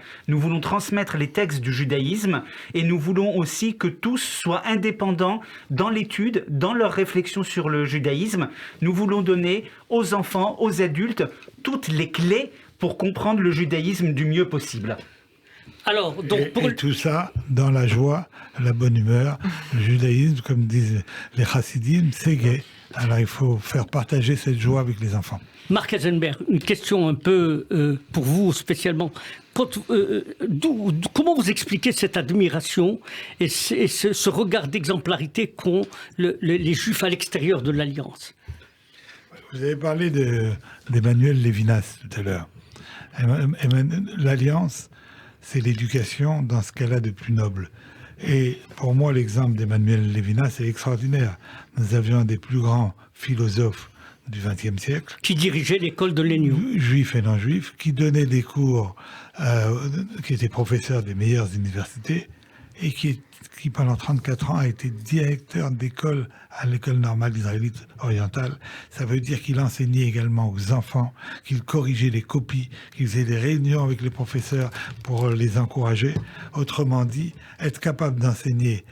les textes du judaïsme, et nous voulons aussi que tous soient indépendants dans l'étude, dans leur réflexion sur le judaïsme. Nous voulons donner aux enfants, aux adultes, toutes les clés pour comprendre le judaïsme du mieux possible. Alors, donc, et tout ça dans la joie, la bonne humeur. Le judaïsme, comme disent les chassidim, c'est gai. Alors il faut faire partager cette joie avec les enfants. Mark Eisenberg, une question un peu pour vous spécialement. Comment vous expliquez cette admiration et ce regard d'exemplarité qu'ont les Juifs à l'extérieur de l'Alliance? Vous avez parlé d'Emmanuel Levinas tout à l'heure. L'Alliance, c'est l'éducation dans ce qu'elle a de plus noble. Et pour moi, l'exemple d'Emmanuel Levinas est extraordinaire. Nous avions un des plus grands philosophes du XXe siècle. Qui dirigeait l'école de l'ENU. Juif et non-juif, qui donnait des cours, qui était professeur des meilleures universités, et qui pendant 34 ans a été directeur d'école à l'école normale israélite orientale. Ça veut dire qu'il enseignait également aux enfants, qu'il corrigeait les copies, qu'il faisait des réunions avec les professeurs pour les encourager. Autrement dit, être capable d'enseigner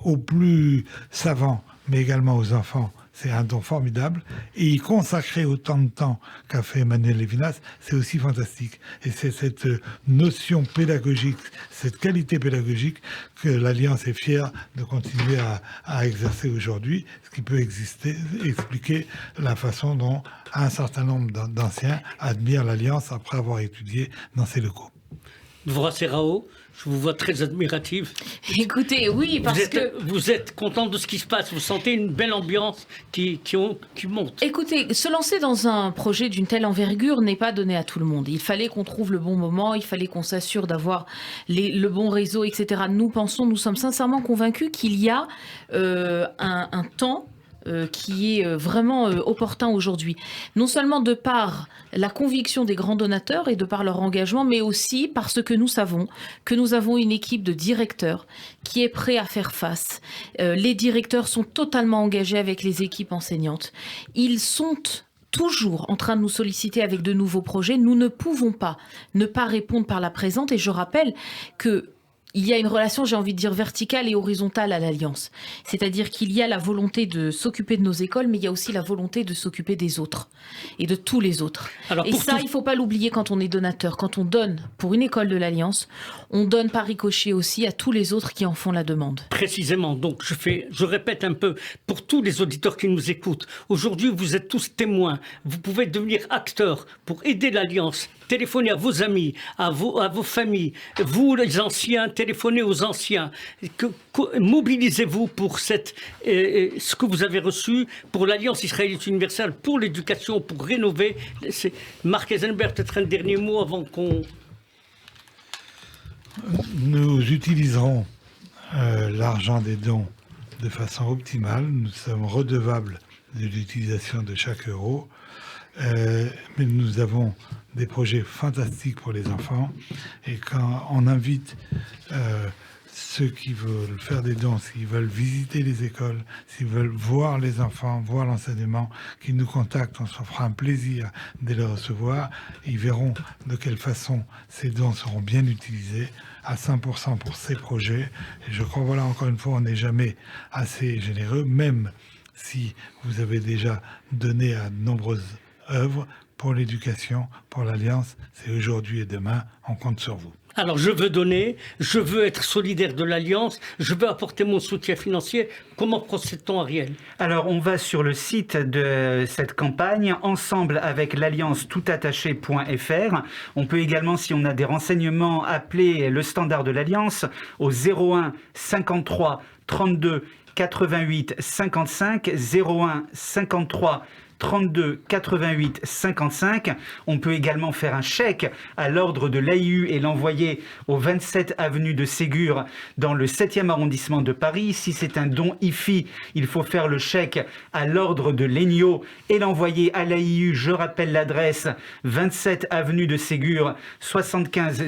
aux plus savants, mais également aux enfants, c'est un don formidable. Et y consacrer autant de temps qu'a fait Emmanuel Levinas, c'est aussi fantastique. Et c'est cette notion pédagogique, cette qualité pédagogique que l'Alliance est fière de continuer à exercer aujourd'hui, ce qui peut expliquer la façon dont un certain nombre d'anciens admirent l'Alliance après avoir étudié dans ses locaux. Dvorah Serrao, je vous vois très admirative. Écoutez, oui, parce que... Vous êtes content de ce qui se passe, vous sentez une belle ambiance qui monte. Écoutez, se lancer dans un projet d'une telle envergure n'est pas donné à tout le monde. Il fallait qu'on trouve le bon moment, il fallait qu'on s'assure d'avoir le bon réseau, etc. Nous sommes sincèrement convaincus qu'il y a un temps qui est vraiment opportun aujourd'hui. Non seulement de par la conviction des grands donateurs et de par leur engagement, mais aussi parce que nous savons que nous avons une équipe de directeurs qui est prête à faire face. Les directeurs sont totalement engagés avec les équipes enseignantes. Ils sont toujours en train de nous solliciter avec de nouveaux projets. Nous ne pouvons pas ne pas répondre par la présente. Et je rappelle que il y a une relation, j'ai envie de dire, verticale et horizontale à l'Alliance. C'est-à-dire qu'il y a la volonté de s'occuper de nos écoles, mais il y a aussi la volonté de s'occuper des autres et de tous les autres. Alors, et ça, il ne faut pas l'oublier quand on est donateur. Quand on donne pour une école de l'Alliance, on donne par ricochet aussi à tous les autres qui en font la demande. Précisément. Donc, je répète un peu pour tous les auditeurs qui nous écoutent. Aujourd'hui, vous êtes tous témoins. Vous pouvez devenir acteurs pour aider l'Alliance. Téléphonez à vos amis, à vos familles. Vous, les anciens, téléphonez aux anciens. Mobilisez-vous pour ce que vous avez reçu, pour l'Alliance israélite universelle, pour l'éducation, pour rénover. Mark Eisenberg, peut-être un dernier mot avant qu'on... Nous utiliserons l'argent des dons de façon optimale. Nous sommes redevables de l'utilisation de chaque euro. Mais nous avons des projets fantastiques pour les enfants. Et quand on invite ceux qui veulent faire des dons, s'ils veulent visiter les écoles, s'ils veulent voir les enfants, voir l'enseignement, qu'ils nous contactent, on se fera un plaisir de les recevoir. Ils verront de quelle façon ces dons seront bien utilisés à 100% pour ces projets. Et je crois, voilà, encore une fois, on n'est jamais assez généreux, même si vous avez déjà donné à de nombreuses œuvres pour l'éducation, pour l'Alliance. C'est aujourd'hui et demain, on compte sur vous. Alors je veux donner, je veux être solidaire de l'Alliance, je veux apporter mon soutien financier. Comment procède-t-on, Ariel? Alors on va sur le site de cette campagne, ensemble avec l'Alliance toutattaché.fr. On peut également, si on a des renseignements, appeler le standard de l'Alliance au 01 53 32 88 55, 01 53 32 88 55. On peut également faire un chèque à l'ordre de l'AIU et l'envoyer au 27 avenue de Ségur dans le 7e arrondissement de Paris. Si c'est un don IFI, il faut faire le chèque à l'ordre de l'ENIO et l'envoyer à l'AIU. Je rappelle l'adresse 27 avenue de Ségur 75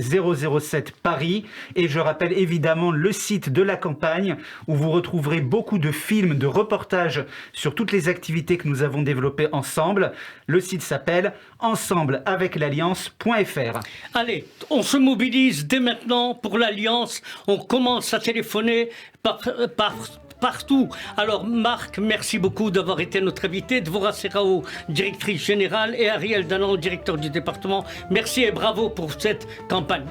007 Paris. Et je rappelle évidemment le site de la campagne où vous retrouverez beaucoup de films, de reportages sur toutes les activités que nous avons développées ensemble. Le site s'appelle ensembleaveclalliance.fr. Allez, on se mobilise dès maintenant pour l'Alliance. On commence à téléphoner partout. Alors Marc, merci beaucoup d'avoir été notre invité. Dvorah Serrao, directrice générale, et Ariel Danan, directeur du département. Merci et bravo pour cette campagne.